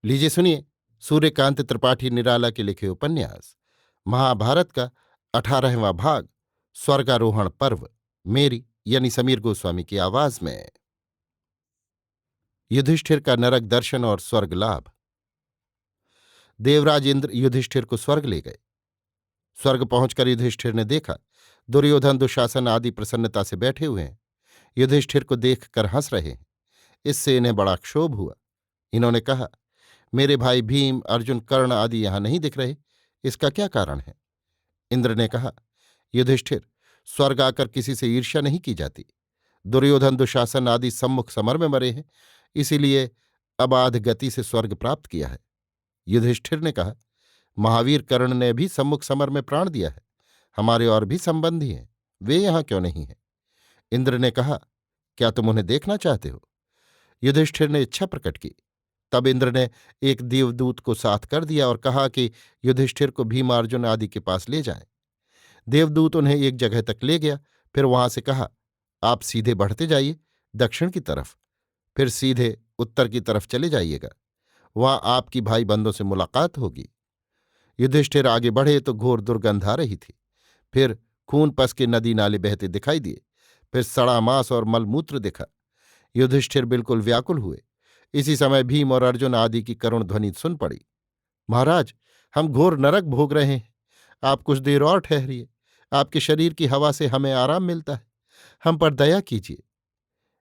लीजिए सुनिए सूर्यकांत त्रिपाठी निराला के लिखे उपन्यास महाभारत का 18वां भाग स्वर्गारोहण पर्व मेरी यानी समीर गोस्वामी की आवाज में। युधिष्ठिर का नरक दर्शन और स्वर्ग लाभ। देवराज इंद्र युधिष्ठिर को स्वर्ग ले गए। स्वर्ग पहुंचकर युधिष्ठिर ने देखा दुर्योधन दुशासन आदि प्रसन्नता से बैठे हुए हैं। युधिष्ठिर को देखकर हंस रहे हैं। इससे इन्हें बड़ा क्षोभ हुआ। इन्होंने कहा, मेरे भाई भीम अर्जुन कर्ण आदि यहां नहीं दिख रहे, इसका क्या कारण है? इंद्र ने कहा, युधिष्ठिर, स्वर्ग आकर किसी से ईर्ष्या नहीं की जाती। दुर्योधन दुशासन आदि सम्मुख समर में मरे हैं, इसीलिए अबाध गति से स्वर्ग प्राप्त किया है। युधिष्ठिर ने कहा, महावीर कर्ण ने भी सम्मुख समर में प्राण दिया है। हमारे और भी संबंधी हैं, वे यहां क्यों नहीं हैं? इंद्र ने कहा, क्या तुम उन्हें देखना चाहते हो? युधिष्ठिर ने इच्छा प्रकट की। तब इंद्र ने एक देवदूत को साथ कर दिया और कहा कि युधिष्ठिर को भीमार्जुन आदि के पास ले जाएं। देवदूत उन्हें एक जगह तक ले गया, फिर वहां से कहा, आप सीधे बढ़ते जाइए दक्षिण की तरफ, फिर सीधे उत्तर की तरफ चले जाइएगा। वहां आपकी भाई बंधों से मुलाकात होगी। युधिष्ठिर आगे बढ़े तो घोर दुर्गंध आ रही थी। फिर खून पस के नदी नाले बहते दिखाई दिए। फिर सड़ा मांस और मलमूत्र दिखा। युधिष्ठिर बिल्कुल व्याकुल हुए। इसी समय भीम और अर्जुन आदि की करुण ध्वनि सुन पड़ी। महाराज, हम घोर नरक भोग रहे हैं, आप कुछ देर और ठहरिए। आपके शरीर की हवा से हमें आराम मिलता है, हम पर दया कीजिए।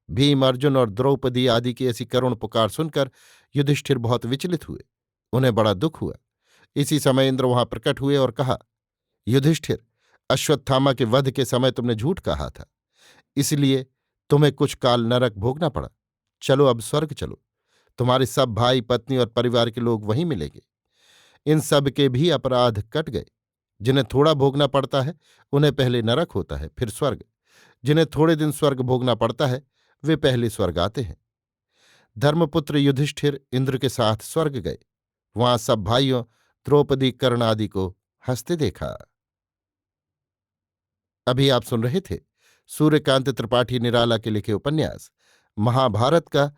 भीम अर्जुन और द्रौपदी आदि की ऐसी करुण पुकार सुनकर युधिष्ठिर बहुत विचलित हुए। उन्हें बड़ा दुख हुआ। इसी समय इंद्र वहां प्रकट हुए और कहा, युधिष्ठिर, अश्वत्थामा के वध के समय तुमने झूठ कहा था, इसलिए तुम्हें कुछ काल नरक भोगना पड़ा। चलो अब स्वर्ग चलो, तुम्हारे सब भाई पत्नी और परिवार के लोग वहीं मिलेंगे। इन सब के भी अपराध कट गए। जिन्हें थोड़ा भोगना पड़ता है उन्हें पहले नरक होता है, फिर स्वर्ग। जिन्हें थोड़े दिन स्वर्ग भोगना पड़ता है वे पहले स्वर्ग आते हैं। धर्मपुत्र युधिष्ठिर इंद्र के साथ स्वर्ग गए। वहां सब भाइयों द्रौपदी कर्ण आदि को हंसते देखा। अभी आप सुन रहे थे सूर्यकांत त्रिपाठी निराला के लिखे उपन्यास महाभारत का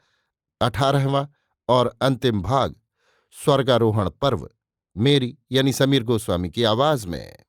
18वां और अंतिम भाग स्वर्गारोहण पर्व मेरी यानी समीर गोस्वामी की आवाज में।